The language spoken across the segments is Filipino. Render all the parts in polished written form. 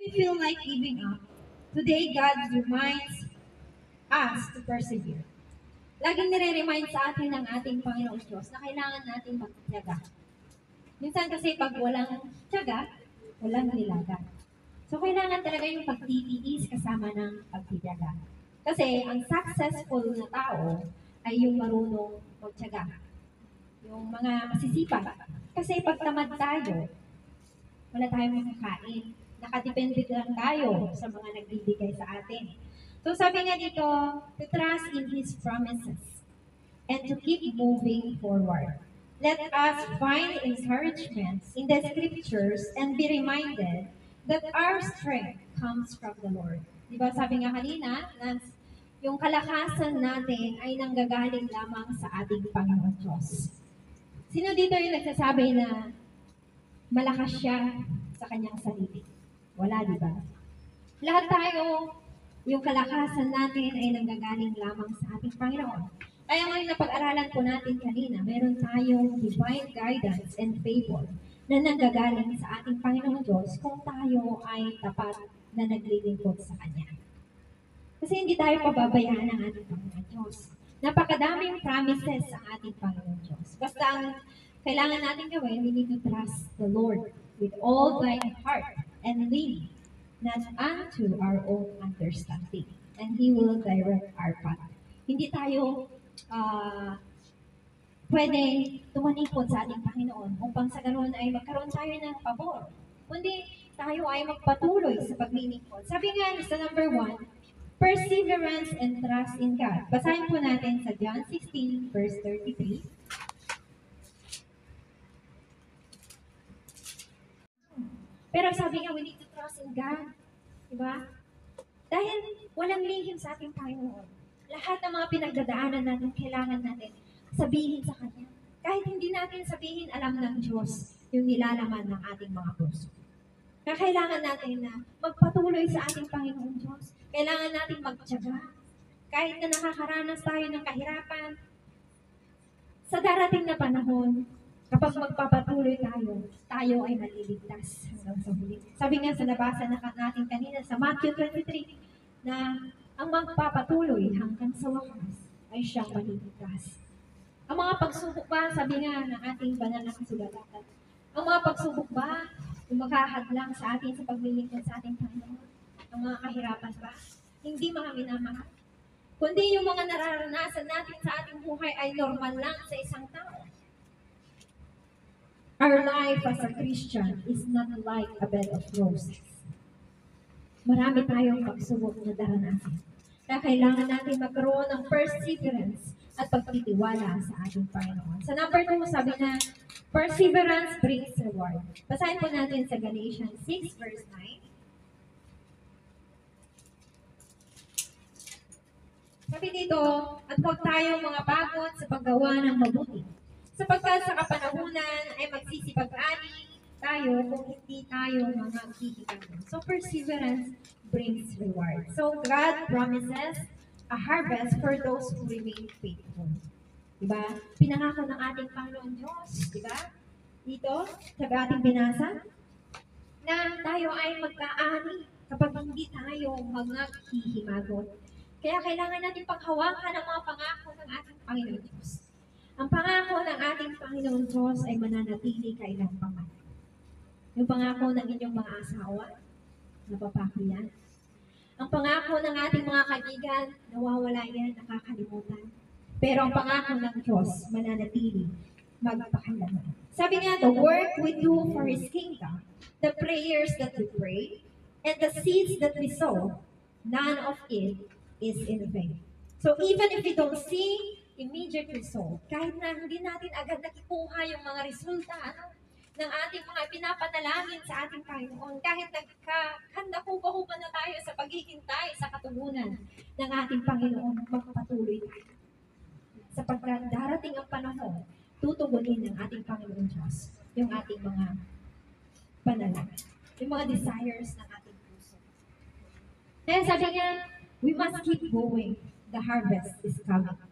we feel like giving up, today God reminds us to persevere. Laging nire-remind sa atin ng ating Panginoon Diyos na kailangan natin magtiyaga. Minsan kasi pag walang tiyaga, walang nilaga. So kailangan talaga yung pagtitiis kasama ng pagtiyaga. Kasi ang successful na tao ay yung marunong magtiyaga. Yung mga masisipag. Kasi pag tamad tayo, wala tayong makakain. Nakadepende lang tayo sa mga nagbibigay sa atin. So sabi nga dito, to trust in His promises and to keep moving forward. Let us find encouragement in the scriptures and be reminded that our strength comes from the Lord. Di ba sabi nga kanina, na yung kalakasan natin ay nanggagaling lamang sa ating Panginoon Diyos. Sino dito yung nagsasabi na malakas siya sa kanyang sarili? Wala, di ba? Lahat tayo, yung kalakasan natin ay nanggagaling lamang sa ating Panginoon. Kaya ngayon na pag-aralan po natin kanina, meron tayong divine guidance and favor na nanggagaling sa ating Panginoon Diyos kung tayo ay tapat na naglilingkod sa Kanya. Kasi hindi tayo pababayaan ng ating Panginoon Diyos. Napakadaming promises sa ating Panginoon Diyos. Basta ang kailangan natin gawin, we need to trust the Lord with all thine heart and lean not unto our own understanding. And He will direct our path. Hindi tayo pwede tumalikod sa ating Panginoon upang sa ganoon ay magkaroon tayo ng pabor. Kundi tayo ay magpatuloy sa paglilingkod. Sabi nga sa number 1, perseverance and trust in God. Basahin po natin sa John 16, verse 33. Pero sabi nga, we need to trust in God. Diba? Dahil walang lihim sa ating Panginoon. Lahat ng mga pinagdadaanan natin, kailangan natin sabihin sa Kanya. Kahit hindi natin sabihin, alam ng Diyos yung nilalaman ng ating mga puso. Kaya kailangan natin na magpatuloy sa ating Panginoon Diyos. Kailangan natin magtiyaga. Kahit na nakakaranas tayo ng kahirapan, sa darating na panahon, kapag magpapatuloy tayo, tayo ay maliligtas hanggang sa huli. Sabi nga sa nabasa na natin kanina sa Matthew 23, na ang magpapatuloy hanggang sa wakas ay siyang maliligtas. Ang mga pagsubok ba, sabi nga ng ating banal na kasulatan, ang mga pagsubok ba, yung maghahadlang sa atin sa paglilingkod sa ating Panginoon? Ang mga kahirapan ba? Hindi mga minamahal. Kundi yung mga nararanasan natin sa ating buhay ay normal lang sa isang tao. Our life as a Christian is not like a bed of roses. Marami tayong pagsubok na daranasan. Kaya kailangan natin magkaroon ng perseverance at pagtitiwala sa ating Panginoon. Sa number 2, sabi na, perseverance brings reward. Basahin po natin sa Galatians 6, verse 9. Sabi dito, at huwag tayong mga pagod sa paggawa ng mabuti. Sapagkat sa kapanahunan ay magsisipag-ani tayo kung hindi tayo mga hihigayon. So perseverance brings reward. So God promises a harvest for those who remain faithful. Diba? Pinangako ng ating Panginoon Diyos. Diba? Dito, sa ating binasa, na tayo ay magkaani kapag hindi tayo mga hihimagot. Kaya kailangan natin paghawakan ang mga pangako ng ating Panginoon Diyos. Ang pangako ng ating Panginoon Diyos ay mananatili kailanman. Yung pangako ng inyong mga asawa, napapako yan. Ang pangako ng ating mga kaibigan, nawawala yan, nakakalimutan. Pero ang pangako ng Diyos, mananatili, magpakailanman. Sabi nga, the work we do for His kingdom, the prayers that we pray, and the seeds that we sow, none of it is in vain. So even if we don't see immediate result, kahit na hindi natin agad nakikuha yung mga resulta ng ating mga pinapanalangin sa ating Panginoon, kahit nagkahanda-huba-huba na tayo sa paghihintay sa katugunan ng ating Panginoon, magpatuloy tayo. Sapagkat darating ang panahon, tutugunin ng ating Panginoon Diyos yung ating mga panalangin, yung mga desires ng ating puso. Kaya sabi nga, we must keep going. The harvest is coming.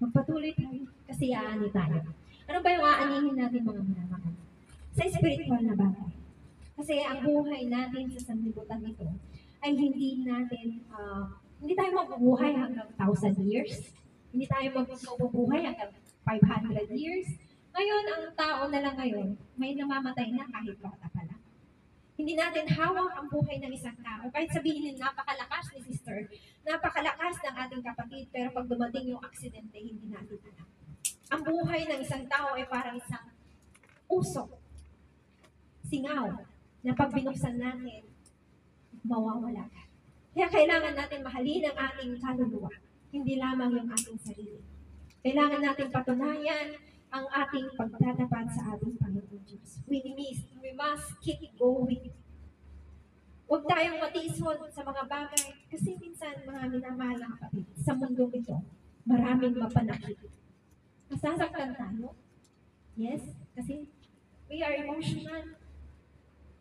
Magpatuloy tayo kasi aani tayo. Ano ba yung aanihin natin mga minamahal? Sa spiritual na bagay. Kasi ang buhay natin sa sanlibutan ito ay hindi tayo mabubuhay hanggang 1,000 years. Hindi tayo mabubuhay hanggang 500 years. Ngayon, ang tao na lang ngayon, may namamatay na kahit bata pa lang. Hindi natin hawak ang buhay ng isang tao. Kahit sabihin nila, napakalakas ni sister, napakalakas ng ating kapatid, pero pag dumating yung aksidente, hindi natin alam. Ang buhay ng isang tao ay parang isang usok, singaw, na pag binuksan natin, mawawala ka. Kaya kailangan natin mahalin ang ating kaluluwa, hindi lamang yung ating sarili. Kailangan natin patunayan ang ating pagtatapat sa ating Panginoon Diyos. We must keep going. Huwag tayong matison sa mga bagay kasi minsan mga minamahal na kapatid, sa mundong ito, maraming mapanakit. Masasaktan tayo. Yes, kasi we are emotional.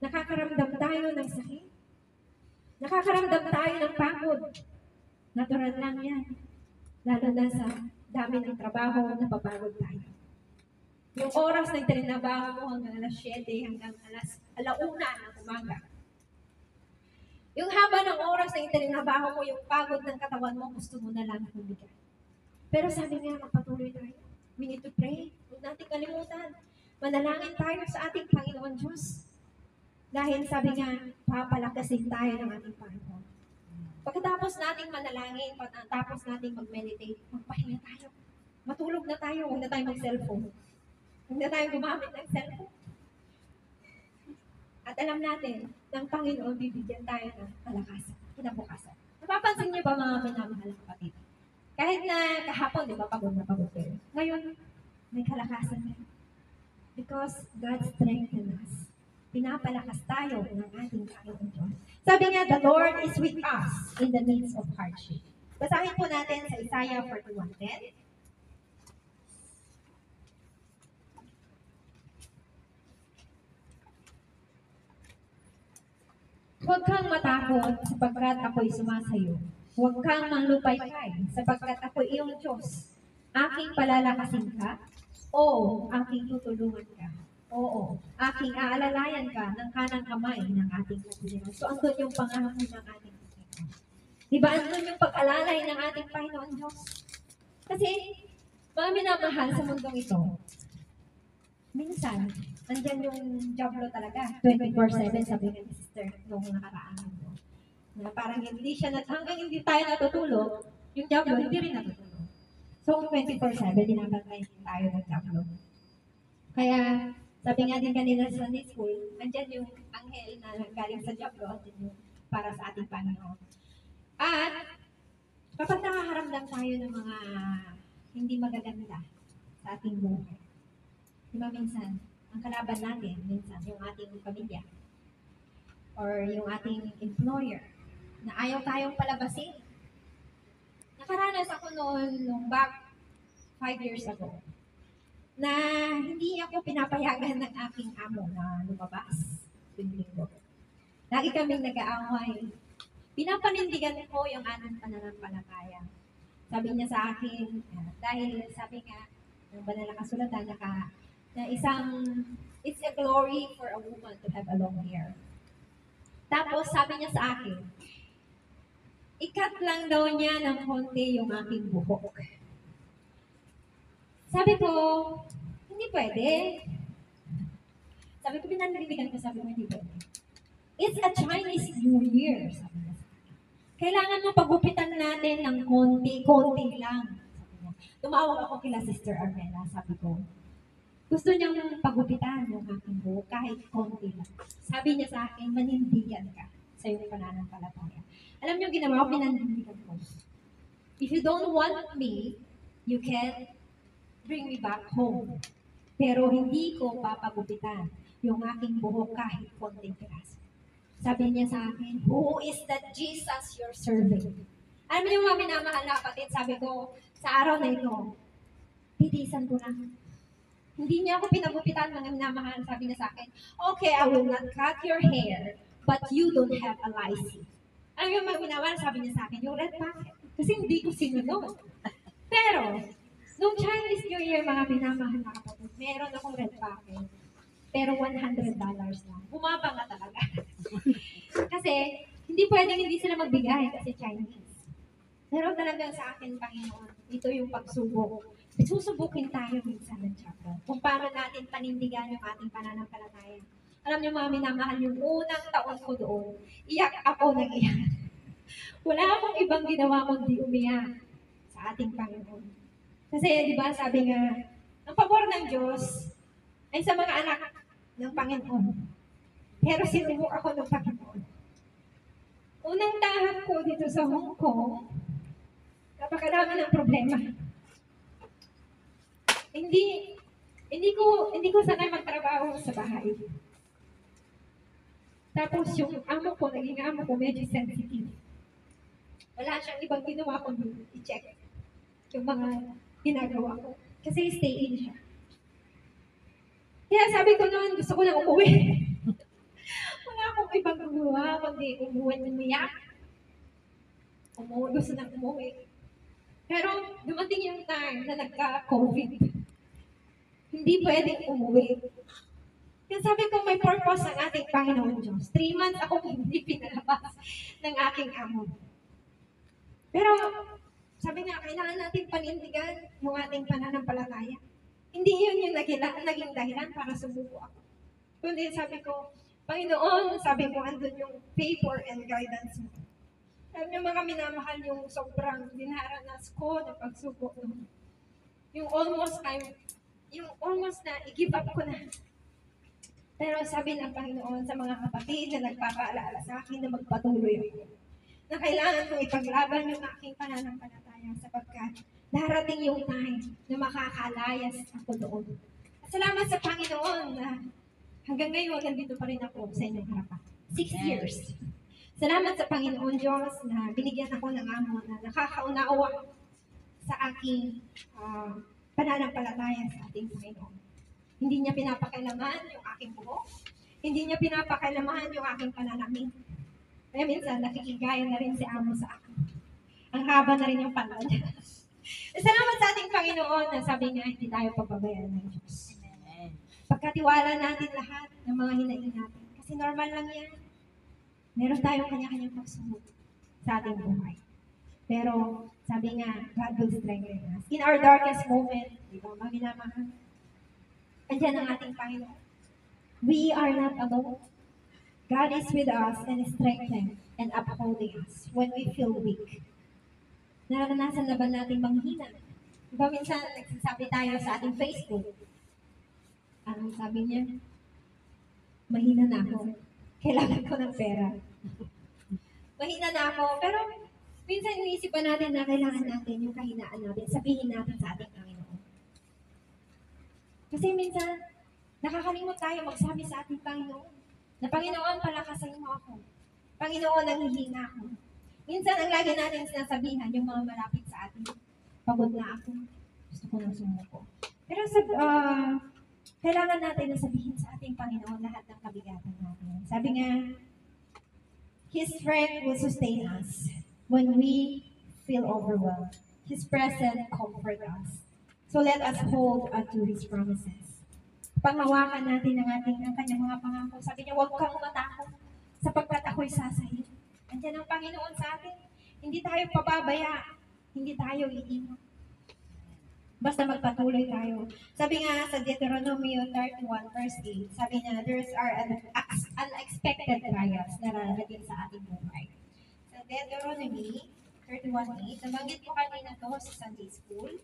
Nakakaramdam tayo ng sakit. Nakakaramdam tayo ng pagod. Natural lang yan. Lalo na sa dami ng trabaho, napapagod tayo. Yung oras na tinrabaho mo hanggang alas 7, hanggang alauna ng umaga. Yung haba ng oras na tinrabaho mo, yung pagod ng katawan mo, gusto mo na lang humiga. Pero sabi nga, magpatuloy tayo. We need to pray. Huwag natin kalimutan. Manalangin tayo sa ating Panginoon Diyos. Dahil sabi nga, papalakasin tayo ng ating Panginoon. Pagkatapos nating manalangin, pagkatapos nating mag-meditate, magpahinga tayo. Matulog na tayo, huwag na tayo mag-cellphone. Huwag na tayo gumamit ng cellphone. At alam natin, ng Panginoon, bibigyan tayo ng kalakasan, kinabukasan. Napapansin niyo ba mga minamahal kapatid? Kahit na kahapon, di ba, pagod na pagod kayo. Ngayon, may kalakasan na. Because God strengthens us. Pinapalakas tayo ng ating Panginoon Diyos. Sabi nga, the Lord is with us in the midst of hardship. Basahin po natin sa Isaiah 41:10. Huwag kang matakot sapagkat ako'y sumasayo. Huwag kang manlupay-pay sapagkat ako'y iyong Diyos. Aking palalakasin ka, o aking tutulungan ka. Oo, aking aalalayan ka ng kanang kamay ng ating Panginoon. So, andun yung pangako ng ating Panginoon. Diba, andun yung pag-alalay ng ating Panginoon Diyos? Kasi, mga minamahal sa mundong ito, minsan, andyan yung Diablo talaga. 24/7, sabi nga ni sister, nung nakaraan mo. Na parang hindi siya, hanggang hindi tayo natutulog, yung Diablo hindi rin natutulog. So, 24/7, dinabantay tayo ng Diablo. Kaya, sabi nga din kanina sa Sunday school, andyan yung anghel na galing sa Diablo, andyan yung para sa ating Panginoon. At, kapag nakaharamdam tayo ng mga hindi magaganda sa ating buhay, diba minsan, ang kalaban natin, minsan, yung ating pamilya, or yung ating employer, na ayaw tayong palabasin. Nakaranas ako noon, nung back 5 years ago, na hindi ako pinapayagan ng aking amo na lumabas tuwing linggo. Lagi kaming nag-aaway. Pinapanindigan ko yung anong pananampalataya. Sabi niya sa akin, dahil sabi nga, ng banal na kasulatan, na it's a glory for a woman to have a long hair. Tapos sabi niya sa akin, ikat lang daw niya ng konti yung aking buhok. Sabi ko, hindi pwede. Sabi ko, pinaniligan ko, sabi ko, hindi pwede. It's a Chinese New Year, sabi niya. Kailangan mo pagupitan natin ng konti-konti lang. Sabi niya. Tumawag ako kila Sister Armela, sabi ko, gusto niyang pagupitan yung aking buhok kahit konti lang. Sabi niya sa akin, manindigan ka sa iyong pananampalataya. Alam niyo, ginawa ko, pinanindigan ko. If you don't want me, you can bring me back home. Pero hindi ko papagupitan yung aking buhok kahit konting piraso. Sabi niya sa akin, who is that Jesus you're serving? Alam niyo mga minamahal na kapatid, sabi ko, sa araw na ito, titisan ko na. Hindi niya ako pinagupitan, mga minamahal. Sabi niya sa akin, okay, I will not cut your hair, but you don't have a license. Alam niyo mga minamahal, sabi niya sa akin, yung red packet. Kasi hindi ko sinunod. Pero, nung Chinese New Year, mga minamahal na kapatid, meron akong red packet. pero $100 lang. Bumaba nga talaga. Kasi, hindi pwedeng hindi sila magbigay kasi Chinese. Pero talagang sa akin, Panginoon, ito yung pagsubok. Susubukin tayo minsan ng Diablo. Kung paano natin panindigan yung ating pananampalataya. Alam niyo, mga minamahal, yung unang taon ko doon, iyak ako ng iyak. Wala akong ibang ginawa kundi umiyak sa ating Panginoon. Kasi, di ba, sabi nga, ang pabor ng Diyos ay sa mga anak ng Panginoon. Pero sinubok ako ng Panginoon. Unang tahan ko dito sa Hong Kong, napakadami ng problema. Hindi ko sanay magtrabaho sa bahay. Tapos yung naging amo ko medyo sensitive. Wala siyang ibang ginawa kundi i-check yung mga ginagawa ko. Kasi stay in siya. Kaya sabi ko noon, gusto ko na umuwi. Wala akong ibang gagawa kundi umiyak. Gusto na umuwi. Pero dumating yung time na nagka-COVID. Hindi pwedeng umuwi. Kaya sabi ko, may purpose ang ating Panginoon Diyos. 3 months ako hindi pinalabas ng aking amo. Pero, sabi nga, kailangan natin panindigan yung ating pananampalataya. Hindi yun yung naging dahilan para sumuko ako. Kundi sabi ko, Panginoon, sabi ko, andun yung favor and guidance mo. Alam niyo, mga minamahal, yung sobrang dinaranas ko na pagsuko. Yung almost na i-give up ko na. Pero sabi ng Panginoon sa mga kapatid na nagpapaalala sa akin na magpatuloy ako. Na kailangan kong ipaglaban yung aking pananampalataya sapagkat darating yung time na makakalayas ako doon. At salamat sa Panginoon na hanggang ngayon nandito pa rin ako sa inyong harapan. 6 years. Salamat sa Panginoon Diyos na binigyan ako ng amo na nakakaunawa sa aking pananampalataya sa ating Panginoon. Hindi niya pinapakailaman yung aking buhok. Hindi niya pinapakailaman yung aking pananamit. Kaya minsan, nakikigaya na rin si amo sa akin. Ang haba na rin yung pala niya. Salamat sa ating Panginoon na sabi niya, hindi tayo pababayaan ng Diyos. Pagkatiwala natin lahat ng mga hinaing natin. Kasi normal lang yan. Meron tayong kanya-kanyang pagsunod sa ating buhay. Pero, sabi nga, God will strengthen us. In our darkest moment, di ba, mga minamahal, andyan ang ating Panginoon. We are not alone. God is with us and strengthening and upholding us when we feel weak. Naranasan na ba natin manghina? Diba minsan nagsasabi tayo sa ating Facebook? Anong sabi niya? Mahina na ako. Kailangan ko ng pera. Mahina na ako. Pero minsan iniisipan natin na kailangan natin yung kahinaan natin. Sabihin natin sa ating Panginoon. Kasi minsan, nakakalimot tayo magsabi sa ating Panginoon na Panginoon, palakasin mo ako. Panginoon, nanghihina ako. Minsan, ang lagi natin sinasabihan, yung mga malapit sa atin, pagod na ako, gusto ko nang sumuko. Pero kailangan natin na sabihin sa ating Panginoon lahat ng kabigatan natin. Sabi nga, His strength will sustain us when we feel overwhelmed. His presence comfort us. So let us hold unto His promises. Panghawakan natin ang kanyang mga pangako. Sabi niya, huwag kang matakot sapagkat ako'y sasayin. Andiyan ang Panginoon sa atin. Hindi tayo pababaya. Hindi tayo iiwan. Basta magpatuloy tayo. Sabi nga sa Deuteronomy 31 verse 8, sabi niya, there are unexpected trials na nararating sa ating buhay. Sa Deuteronomy 31:8, nabanggit ko kanina to sa Sunday School.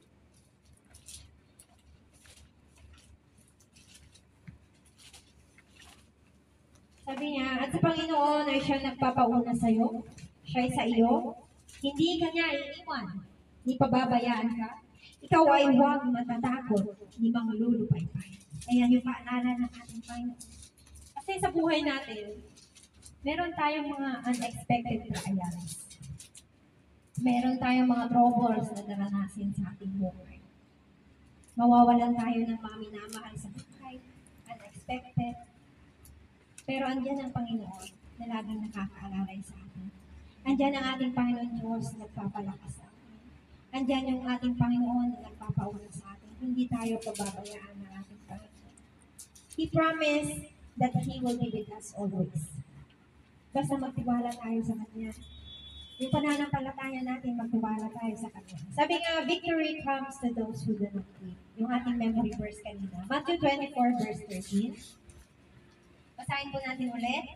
Sabi niya, at sa Panginoon ay siya nagpapauna sa iyo, siya ay sa iyo, hindi ka niya iiwan, hindi pababayaan ka. Ikaw ay huwag matatakot, hindi manglulupay-pay. Ayan yung paalala ng ating Panginoon. Kasi sa buhay natin, meron tayong mga unexpected trials. Meron tayong mga troubles na naranasin sa ating buhay. Mawawalan tayo ng mga minamahal sa buhay, unexpected. Pero andyan ang Panginoon na laging nakakaalalay sa atin. Andyan ang ating Panginoon Diyos na nagpapalakas sa atin. Andyan yung ating Panginoon na nagpapauna sa atin. Hindi tayo pababayaan ng ating Panginoon. He promised that He will be with us always. Basta magtiwala tayo sa Kanya. Yung pananampalataya natin, magtiwala tayo sa Kanya. Sabi nga, victory comes to those who do not quit. Yung ating memory verse kanina. Matthew 24 verse 13. Basahin po natin ulit.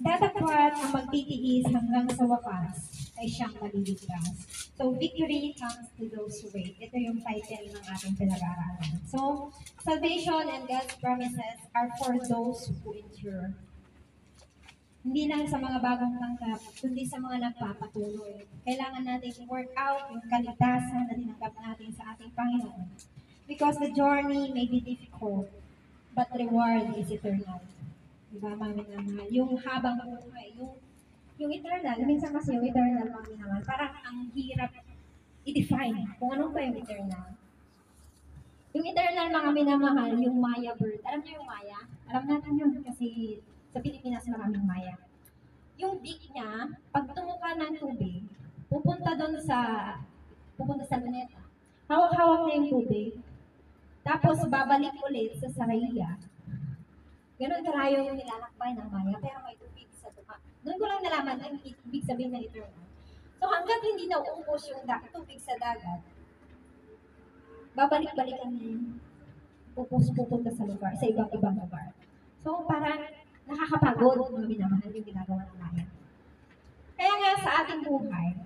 Datapwat ang magtitiis hanggang sa wakas ay siyang maliligtas. So, victory comes to those who wait. Ito yung title ng ating pinag-aaralan. So, salvation and God's promises are for those who endure. Hindi lang sa mga bagong tanggap, kundi sa mga nagpapatuloy. Kailangan natin i-work out yung kaligtasan na tinanggap natin sa ating Panginoon. Because the journey may be difficult, but reward is eternal. Diba, mami naman? Yung habang buhay, yung eternal, minsan kasi yung eternal, mami naman, parang ang hirap i-define kung anong ba yung eternal. Yung eternal, mga minamahal, yung Maya bird. Alam niyo yung Maya? Alam natin yun kasi sa Pilipinas maraming Maya. Yung beak niya, pag tumuka ng tubig, pupunta sa luneta. Hawak-hawak niya yung tubig. Tapos babalik ulit sa saraya. Ganun karayo yung nilalakbay ng Maya, pero may tubig sa tuka. Doon ko lang nalaman ang ibig sabihin ng eternal. So hanggang hindi nauubos yung tubig sa dagat, babalik-balikan niya yung pupunta sa lugar, sa ibang-ibang lugar. So parang nakakapagod mga minamahal yung ginagawa ng Maya. Kaya nga sa ating buhay,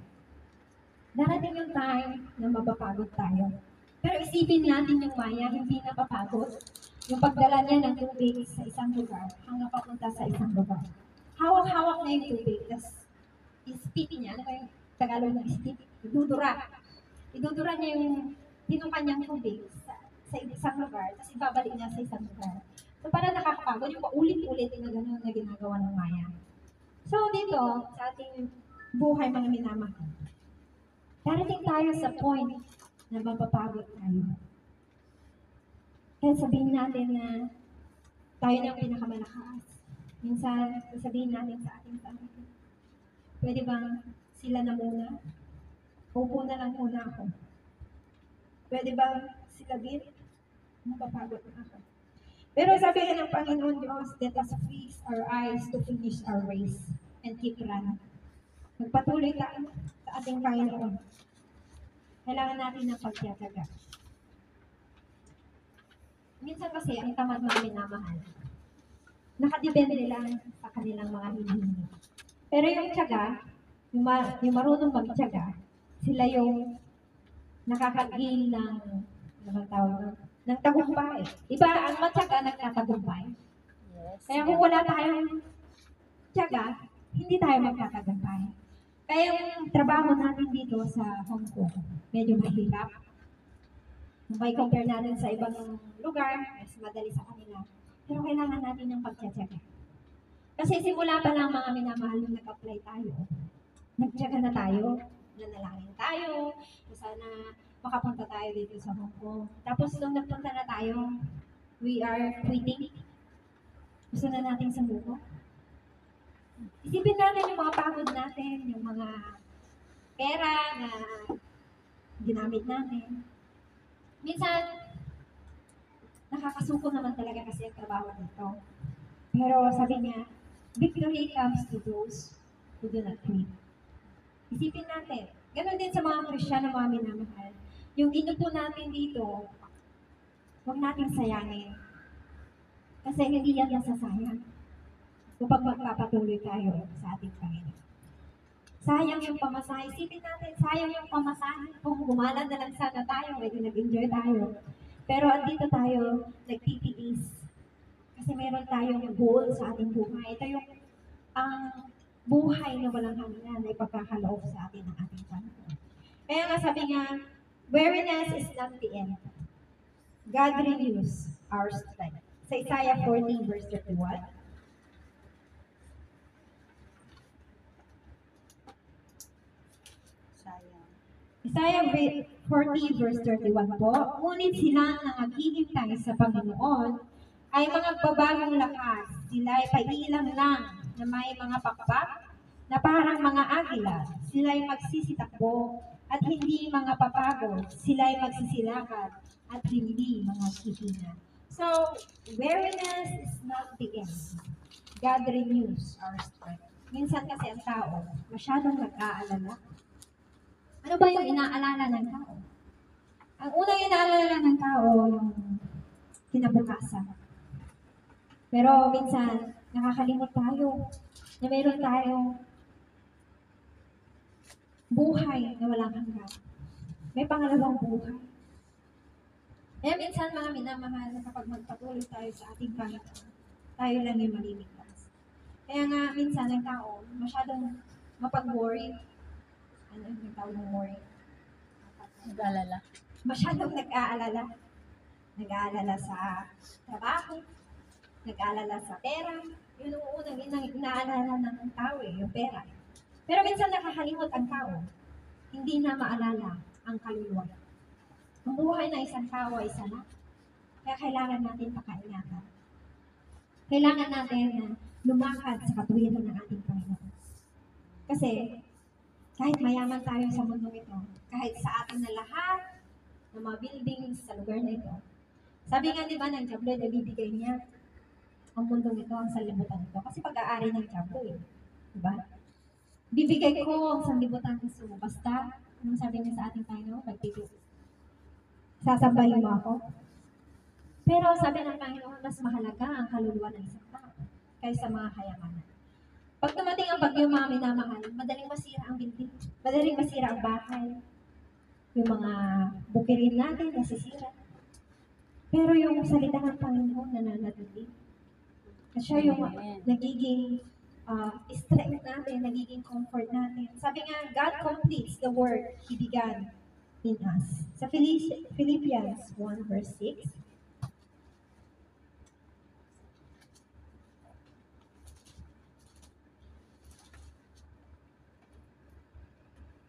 darating yung time na mapapagod tayo. Pero isipin natin yung Maya, hindi napapagod. Yung pagdala niya ng tubig sa isang lugar hanggang papunta sa isang lugar. Hawak-hawak na yung tubig, tapos i-spit niya, ano ba yung Tagalog ng spit? Idudura. Idudura niya yung tinukan niyang tubig sa isang lugar, tapos ibabalik niya sa isang lugar. So para nakakapagod, yung paulit-ulit na gano'n na ginagawa ng Maya. So dito, sa ating buhay mga minamahal, darating tayo sa point na mapapagod tayo. Kaya sabihin natin na tayo na ang pinakamalakas. Minsan, sabihin natin sa ating family, pwede bang sila na muna? Upo na lang muna ako. Pwede bang sila din? Mapapagod na ako. Pero sabihin ng Panginoon Diyos, let us fix our eyes to finish our race and keep running. Magpatuloy tayo sa ating Panginoon. Kailangan natin ng pagtiyataga. Minsan kasi, ang tamad mga minamahal, nakadepende lang sa kanilang mga hinihingi. Pero yung tiyaga, yung marunong magtiyaga, sila yung nakakagain ng tagumpay. Diba, ang matyaga nagtatagumpay. Yes. Kaya kung wala tayong tiyaga, hindi tayo magtatagumpay. Kaya yung trabaho natin dito sa Hong Kong, medyo mahirap. Kung may compare natin sa ibang lugar, mas madali sa kanila. Pero kailangan natin ng pagtsatsaga. Kasi simula pa lang mga minamahal nung nag-apply tayo, nagtsaga na tayo, nanalangin tayo, sana makapunta tayo dito sa Hong Kong. Tapos nung nagpunta na tayo, we are quitting. Gusto na natin sumuko. Isipin natin yung mga pagod natin, yung mga pera na ginamit natin. Minsan, nakakasuko naman talaga kasi ang trabaho nito. Pero sabi niya, victory comes to those who do not quit. Isipin natin, ganoon din sa mga Kristiyano, mga minamahal. Yung inupo natin dito, huwag natin sayangin. Kasi hindi yan nasasayang kapag magpapatuloy tayo sa ating Panginoon. Sayang yung pamasahe. Isipin natin, sayang yung pamasahe. Kung gumala na lang sana tayo, medyo nag-enjoy tayo. Pero andito tayo, nagtitiis. Kasi meron tayong goal sa ating buhay. Ito yung ang buhay na walang hanggan na ipagkakaloob sa atin ng ating Panginoon. Kaya nga sabi nga, weariness is not the end. God renews our strength. Sa Isaiah 40 verse 31, Isaiah 40 verse 31 po, ngunit sila na naghihintay sa Panginoon ay mga babagong lakas. Sila ay paiilang lang na may mga pakpak na parang mga agila. Sila ay magsisitakbo at hindi mga papagod. Sila'y magsisilakad at hindi mga hihina. So, weariness is not the end. God renews our strength. Minsan kasi ang tao, masyadong nag-aalala. Ano ba yung inaalala ng tao? Ang unang inaalala ng tao, yung kinabukasan. Pero minsan, nakakalimot tayo na meron tayong buhay na walang hanggan. May pangalawang buhay. Kaya minsan mga minamahal, kapag magpatuloy tayo sa ating Panginoon, tayo lang yung maliligtas. Kaya nga, minsan ang tao, masyadong mapag-worry. Ano yung tawag ng worry? Nag-alala. Masyadong nag-aalala. Nag-aalala sa trabaho, nag-aalala sa pera. Yun ang unang inaalala ng tao yung pera. Pero minsan nakakalimot ang tao. Hindi na maalala ang kaluluwa. Ang buhay ng isang tao ay isa lang. Kaya kailangan natin pakaingatan. Kailangan natin na lumakad sa katuwiran ng ating Panginoon. Kasi kahit mayaman tayo sa mundong ito, kahit sa atin na lahat ng mga buildings sa lugar na ito, sabi nga di ba ng Diablo, nabibigay niya ang mundong ito, ang sanlibutan ito. Kasi pag-aari ng Diablo eh. Diba? Bibigay ko ang sanlibutan gusto mo. Basta, anong sabi niya sa ating Panginoon? Magpipili. Sasambahin mo ako. Pero sabi ng Panginoon, mas mahalaga ang kaluluwa ng isang tao kaysa mga kayamanan. Pag dumating ang bagyo, mga minamahal, madaling masira ang building. Madaling masira ang bahay. Yung mga bukirin natin, nasisira. Pero yung salita ng Panginoon nananatili. Kasi siya yung nagiging strength natin, nagiging comfort natin. Sabi nga, God completes the work He began in us. Sa Philippians 1 verse 6,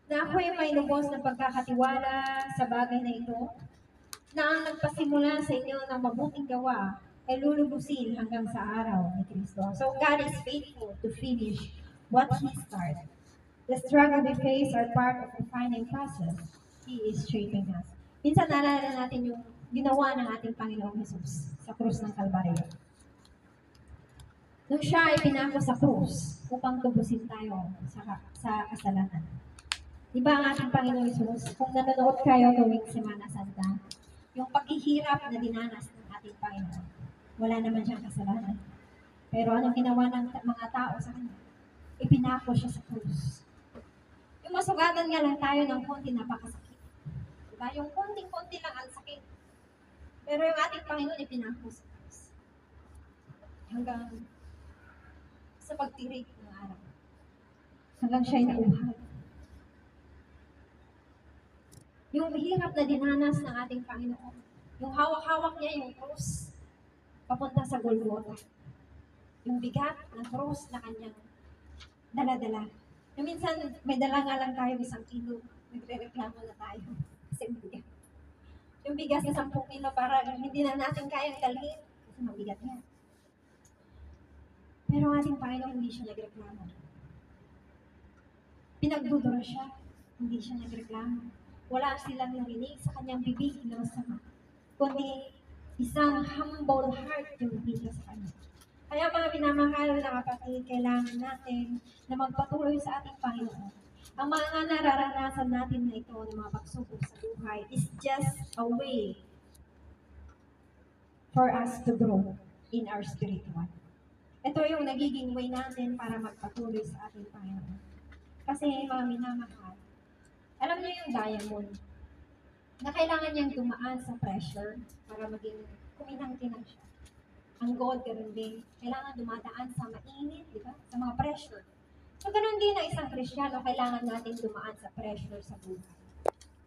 na ako'y may lubos na pagkakatiwala sa bagay na ito, na ang nagpasimula sa inyo ng mabuting gawa ay lulubusin hanggang sa araw ni Kristo. So God is faithful to finish what He started. The struggle we face are part of the refining process. He is shaping us. Minsan naalala natin yung ginawa ng ating Panginoong Jesus sa krus ng Kalbaryo. Nung siya ay pinako sa krus upang tubusin tayo sa kasalanan. Diba ang ating Panginoong Jesus, kung nanonood kayo tuwing Semana Santa, yung paghihirap na dinanas ng ating Panginoon, wala naman siyang kasalanan. Pero anong ginawa ng mga tao sa kanya? Ipinako siya sa krus. Yung masugatan nga lang tayo ng konti, napakasakit. Diba? Yung konting-konti lang ang sakit. Pero yung ating Panginoon ipinako sa krus. Hanggang sa pagtirik ng araw. Hanggang siya'y nauhay. Yung hirap na dinanas ng ating Panginoon. Yung hawak-hawak niya yung krus papunta sa Golgotha. Yung bigat ng krus na kanyang dala-dala. Yung minsan, may dala nga lang tayo 1 kilo. Nagre-reklamo na tayo. Kasi bigat. Yung bigas na 10 kilo para hindi na natin kayang dalhin. Kasi mabigat yan. Pero ating Panginoon, hindi siya nagreklamo. Pinagdudura siya. Hindi siya nagreklamo. Wala silang narinig sa kanyang bibig na masama. Kundi isang humble heart yung bibig sa kanya. Kaya mga minamahal na kapatid, kailangan natin na magpatuloy sa ating Panginoon. Ang mga nararanasan natin na ito ng mga pagsubok sa buhay is just a way for us to grow in our spiritual. Ito yung nagiging way natin para magpatuloy sa ating Panginoon. Kasi mga minamahal, alam niyo yung diamond, na kailangan niyang dumaan sa pressure para maging kuminang-kinang siya. Ang gold, ganun din, kailangan dumadaan sa mainit, di ba? Sa mga pressure. So, ganun din ang isang Kristiyano, kailangan natin dumaan sa pressure sa buhay.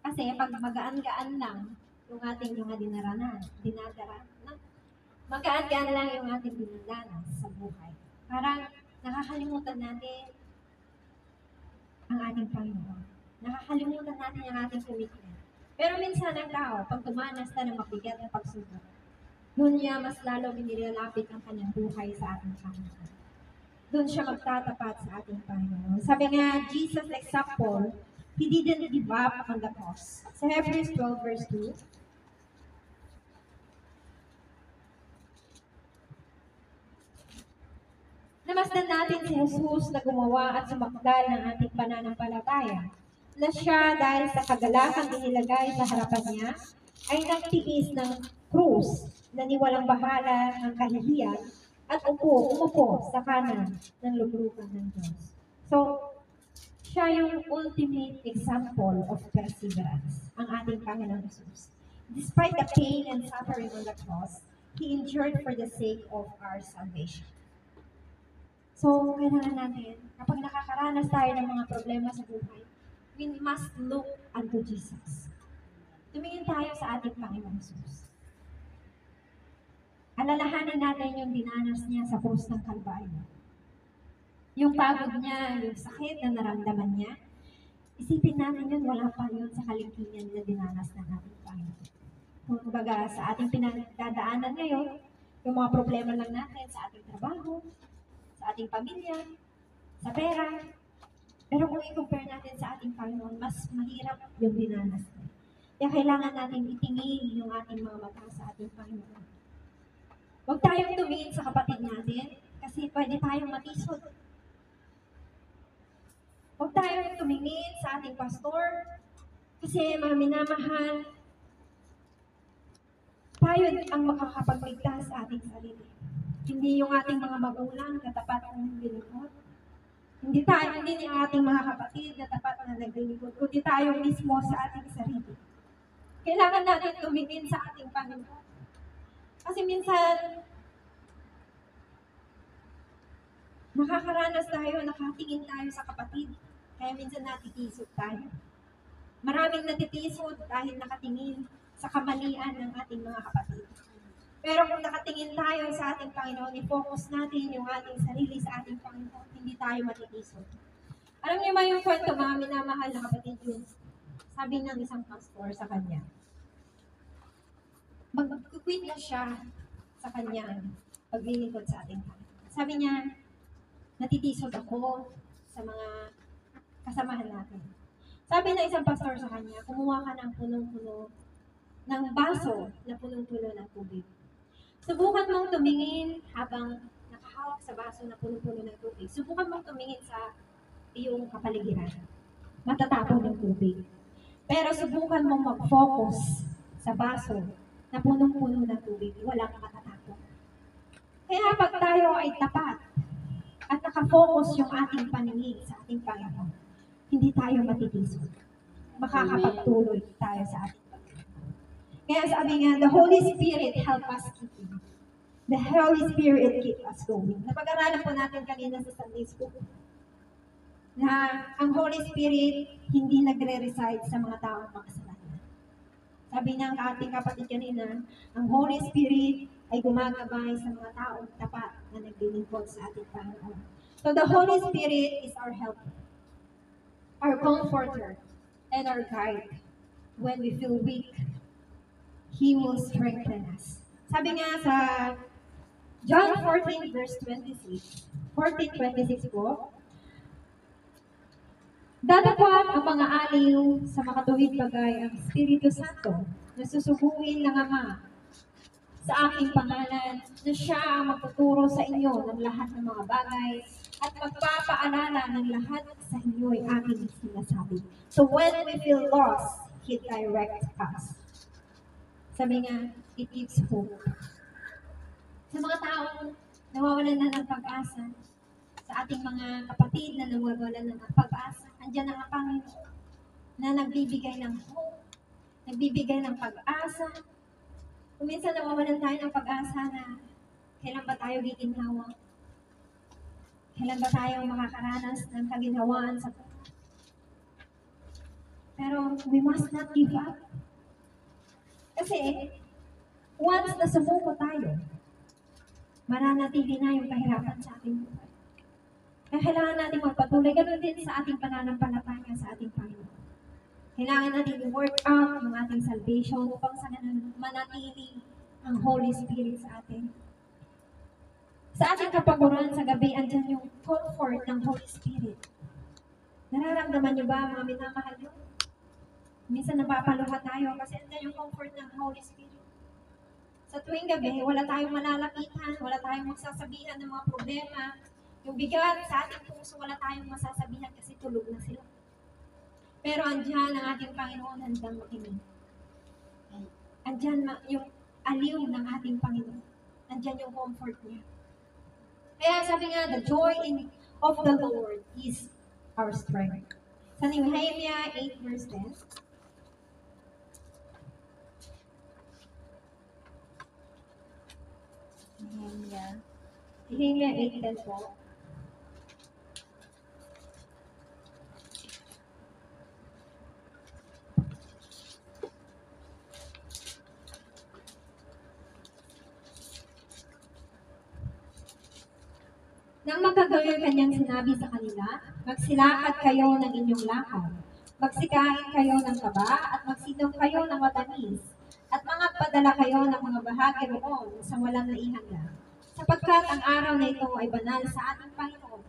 Kasi pag magaan-gaan lang yung ating mga magaan-gaan lang yung ating dinadanas sa buhay. Parang nakakalimutan natin ang ating Panginoon. Nakakalimutan natin ang ating commitment. Pero minsan ang tao, pag tumanas na ng mabigat na pagsubok, doon niya mas lalo binilalapit ang kanyang buhay sa ating Panginoon. Doon siya magtatapat sa ating Panginoon. Sabi nga, Jesus' example He didn't give up on the cross. Sa Hebrews 12 verse 2, namasdan natin si Jesus na gumawa at sumakdal ng ating pananampalataya. Na siya dahil sa kagalakang inilagay sa harapan niya, ay nagtiis ng krus na niwalang bahala ng kahihiyan at umupo sa kanan ng luglugan ng Diyos. So, siya yung ultimate example of perseverance, ang ating Panginoon Jesus. Despite the pain and suffering on the cross, He endured for the sake of our salvation. So, kailangan natin, kapag nakakaranas tayo ng mga problema sa buhay, we must look unto Jesus. Tumingin tayo sa ating Panginoon Jesus. Alalahanin natin yung dinanas niya sa krus ng Kalbaryo. Yung pagod niya, yung sakit na naramdaman niya, isipin natin yun, wala pa yun sa kaligtingan na dinanas ng ating Panginoon. Kumbaga, sa ating pinagdadaanan ngayon, yung mga problema lang natin sa ating trabaho, sa ating pamilya, sa pera. Pero kung i-compare natin sa ating Panginoon, mas mahirap yung dinanas niya. Kaya kailangan natin itingin yung ating mga mata sa ating Panginoon. Huwag tayong tumingin sa kapatid natin kasi pwede tayong matisod. Huwag tayong tumingin sa ating pastor kasi mga minamahal. Tayo ang makakapagligtas sa ating sarili. Hindi yung ating mga magulang na tapat ng naglilingkod. Hindi ang ating mga kapatid na tapat na naglilingkod, kundi tayo mismo sa ating sarili. Kailangan natin tumingin sa ating Panginoon. Kasi minsan, nakakaranas tayo, nakatingin tayo sa kapatid, kaya minsan natitisod tayo. Maraming natitisod dahil nakatingin sa kamalian ng ating mga kapatid. Pero kung nakatingin tayo sa ating Panginoon, i-focus natin yung ating sarili sa ating Panginoon, hindi tayo matitisod. Alam niyo ba yung kwento, mga minamahal na kapatid yun? Sabi ng isang pastor sa kanya, mag-quit na siya sa kanyang paglilingkod sa ating Panginoon. Sabi niya, natitisod ako sa mga kasamahan natin. Sabi ng isang pastor sa kanya, kumuha ka ng punong-puno ng baso na punong-puno ng tubig. Subukan mong tumingin habang nakahawak sa baso na punong-puno ng tubig. Subukan mong tumingin sa iyong kapaligiran. Matatapon ng tubig. Pero subukan mong mag-focus sa baso na punong-puno ng tubig. Walang matatapon. Kaya pag tayo ay tapat at nakafocus yung ating paningin sa ating Panginoon, hindi tayo matitisod. Makakapagtuloy tayo sa ating Panginoon. Kaya sabi nga, the Holy Spirit help us keep Him. The Holy Spirit keep us going. Napag-aralan po natin kanina sa Sunday School na ang Holy Spirit hindi nagre-reside sa mga taong makasalanan. Sabi ng ating kapatid kanina, ang Holy Spirit ay gumagabay sa mga taong tapat na naglilingkod sa ating Panginoon. So the Holy Spirit is our helper, our comforter, and our guide. When we feel weak, He will strengthen us. Sabi nga sa John 14 verse 26, 14:26 po, dadapat ang mga aliw sa makatuwid bagay ang Espiritu Santo na susuguin ng Ama sa aking pangalan na siya ang magtuturo sa inyo ng lahat ng mga bagay at magpapaalala ng lahat sa inyo ay aking sinasabi. So when we feel lost, He directs us. Sabi nga, it gives hope. Sa mga taong nawawalan na ng pag-asa, sa ating mga kapatid na nawawalan na ng pag-asa, andyan ang Panginoon na nagbibigay ng hope, nagbibigay ng pag-asa. Kung minsan nawawalan tayo ng pag-asa na kailan ba tayo giginhawa? Kailan ba tayo makakaranas ng kaginhawaan sa buhay? Pero we must not give up. Kasi once na sumuko tayo, mananatili na yung kahirapan sa ating buhay. Kaya kailangan natin magpatuloy. Ganun din sa ating pananampalataya sa ating Panginoon. Kailangan natin i-work out yung ating salvation upang sa manatili ang Holy Spirit sa atin. Sa ating kapaguran sa gabi, andyan yung comfort ng Holy Spirit. Nararamdaman niyo ba, mga minamahal niyo? Minsan napapaluha tayo kasi andyan yung comfort ng Holy Spirit. Sa tuwing gabi, wala tayong malalapitan, wala tayong magsasabihan ng mga problema. Yung bigat sa ating puso, wala tayong masasabihan kasi tulog na sila. Pero andyan ang ating Panginoon handang makinig. Andyan yung aliw ng ating Panginoon. Andyan yung comfort niya. Kaya sabi nga, the joy of the Lord is our strength. Sa Nehemiah 8 verse 10, Nehemia. Nehemiah 8:10 po. Nang magkagayon kanyang sinabi sa kanila, magsilakad kayo ng inyong lakad, magsikain kayo ng kaba, at magsinom kayo ng matamis, at magpadala kayo ng mga bahagi roon sa walang naihanda. Sapagkat ang araw na ito ay banal sa ating Panginoon.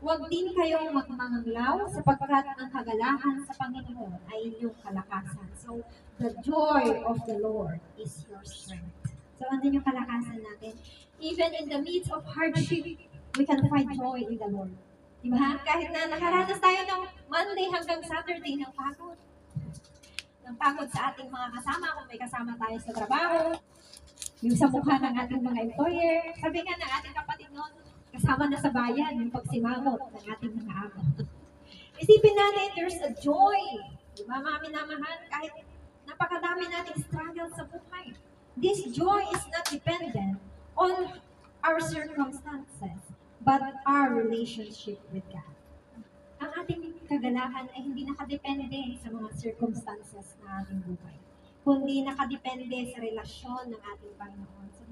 Huwag din kayong magmanganglaw sapagkat ang kagalahan sa Panginoon ay inyong kalakasan. So, the joy of the Lord is your strength. So, andun yung kalakasan natin. Even in the midst of hardship, we can find joy in the Lord. Diba? Kahit na nakaranas tayo ng Monday hanggang Saturday ng pagod. Ng pagod sa ating mga kasama, kung may kasama tayo sa trabaho, yung sa mukha ng ating mga employer. Sabi nga ng ating kapatid noon, kasama na sa bayan, yung pagsimangot ng ating mga amo. Isipin natin, there's a joy. Diba, mga minamahal, kahit napakadami nating struggle sa buhay. This joy is not dependent on our circumstances, but our relationship with God. Ang ating kagalahan ay hindi nakadepende sa mga circumstances na ating buhay, kundi nakadepende sa relasyon ng ating Panginoon. So,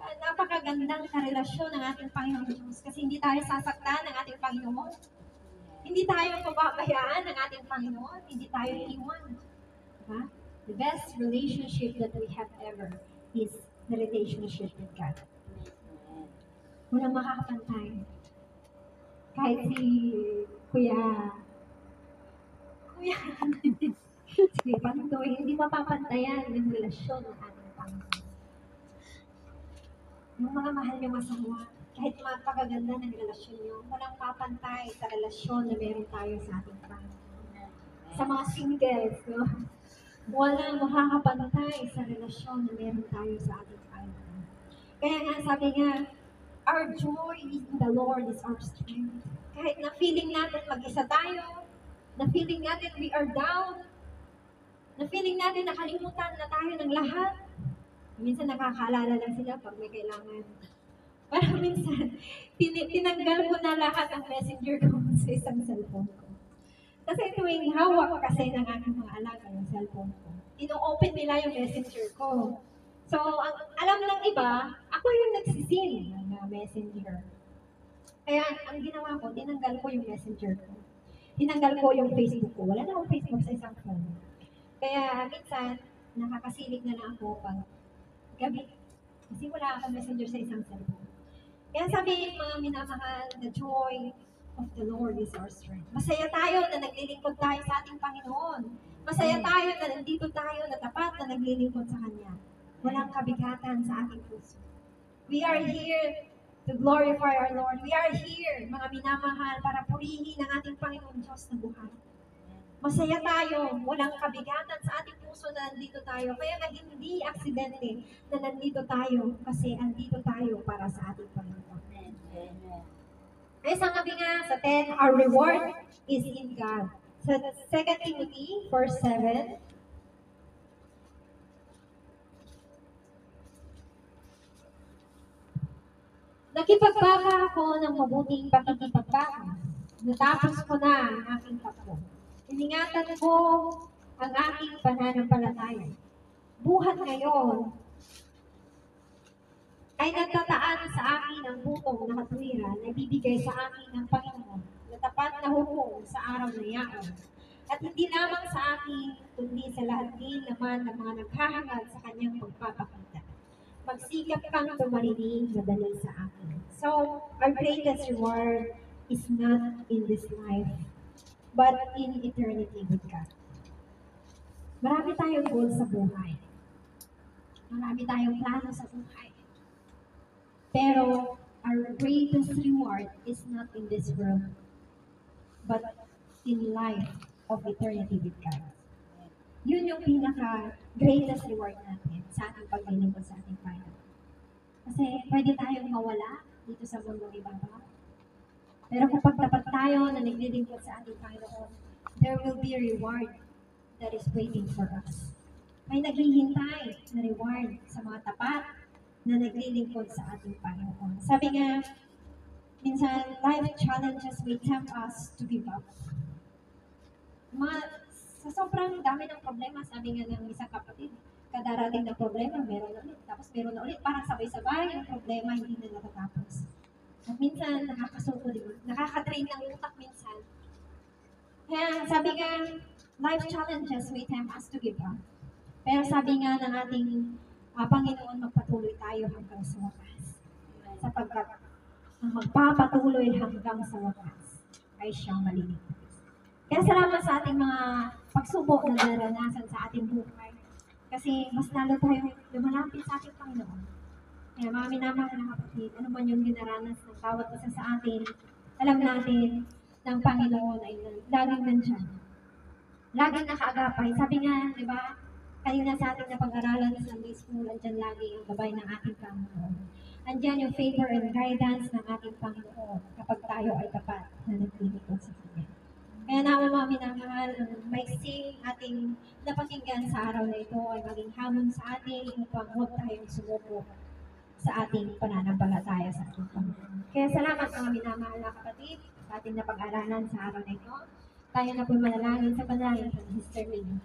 napakagandang karelasyon ng ating Panginoon Diyos kasi hindi tayo sasaktan ng ating Panginoon. Hindi tayo pababayaan ng ating Panginoon. Hindi tayo iiwan. Diba? The best relationship that we have ever is the relationship with God. Walang makakapantay. Kahit si Kuya, sige, Pantoy, hindi mapapantayan yung relasyon ng ating Panginoon. Yung mga mahal niyo masawa, kahit mapakaganda ng relasyon niyo, walang papantay sa relasyon na meron tayo sa ating Panginoon. Sa mga singles, no? Walang makakapantay sa relasyon na meron tayo sa ating Panginoon. Kaya nga, sabi nga, our joy in the Lord is our strength. Kahit na feeling natin mag-isa tayo, na feeling natin we are down, na feeling natin nakalimutan na tayo ng lahat. Minsan nakakaalala lang sila pag may kailangan. Pero minsan, tinanggal ko na lahat ang messenger ko sa isang cellphone ko. Kasi tuwing hawak kasi ng aking mga alaga yung cellphone ko, ino-open nila yung messenger ko. So, ang alam ng iba, ako yung nagsisin ng messenger. Kaya, ang ginawa ko, tinanggal ko yung messenger ko. Tinanggal ko yung Facebook ko. Wala na akong Facebook sa isang phone. Kaya, minsan, nakakasilip na lang ako pag gabi. Kasi wala akong messenger sa isang cellphone. Kaya sabi, mga minamahal, the joy of the Lord is our strength. Masaya tayo na naglilingkod tayo sa ating Panginoon. Masaya tayo na nandito tayo na tapat na naglilingkod sa Kanya. Walang kabigatan sa ating puso. We are here to glorify our Lord. We are here, mga minamahal, para purihin ang ating Panginoon Diyos na buhay. Masaya tayo, walang kabigatan sa ating puso na nandito tayo. Kaya nga hindi aksidente na nandito tayo kasi andito tayo para sa ating Panginoon. Ay, sabi nga sa 10, our reward is in God. Sa 2 Timothy 4:7, nakipagbaka ako ng mabuting pakikipagbaka. Natapos ko na ang aking takbo. Iningatan ko ang aking pananampalataya. Buhat ngayon ay nagtataan sa akin ang butong na katwiran na ibibigay sa akin ng Panginoon na tapat na hukom sa araw na iyon. At hindi lamang sa akin, kundi sa lahat din naman ng mga naghahangad sa kanyang pagpapakita. Magsikap kang tumarinig na dahil sa akin. So, our greatest reward is not in this life. but in eternity with God. Marami tayong goals sa buhay. Marami tayong plano sa buhay. Pero our greatest reward is not in this world, but in life of eternity with God. Yun yung pinaka-greatest reward natin sa ating paglilingkod sa ating Panginoon. Kasi pwede tayong mawala dito sa mundong ibabaw. Pero kapag tapat tayo na naglilingkod sa ating Panginoon, there will be a reward that is waiting for us. May naghihintay na reward sa mga tapat na naglilingkod sa ating Panginoon. Sabi nga, minsan, life challenges may tempt us to give up. Sa sobrang dami ng problema, sabi nga ng isang kapatid, kadarating na problema, meron na ulit. Tapos meron na ulit, parang sabay-sabay yung problema, hindi na natatapos. At minsan, nakakasuko, di ba? Nakaka-drain ng utak minsan. Kaya sabi nga, life challenges may tempt us to give up. Pero sabi nga ng ating Panginoon, magpatuloy tayo hanggang sa wakas. Sapagkat ang magpapatuloy hanggang sa wakas ay siyang maliligtas. Kaya salamat sa ating mga pagsubok na naranasan sa ating buhay. Kasi mas lalo tayong lumalapit sa ating Panginoon. Kaya mga minamahal na kapatid, ano man yung dinaranas ng bawat isa sa atin, alam natin ng Panginoon ay laging nandyan. Laging nakaagapay. Sabi nga, di ba, kanina sa ating napag-aralan sa Sunday School, andyan lagi ang gabay ng ating Panginoon. Andyan yung favor and guidance ng ating Panginoon kapag tayo ay tapat na naglilingkod sa Kanya. Kaya naman mga minamahal, ang maiksing ating napakinggan sa araw na ito ay maging hamon sa atin upang huwag tayong sumuko sa ating pananampalataya sa ating Panginoon. Kaya salamat mga minamahal na kapatid sa ating napag-aralan sa araw na ito. Tayo na po manalangin sa panalangin ng Sister Minnie.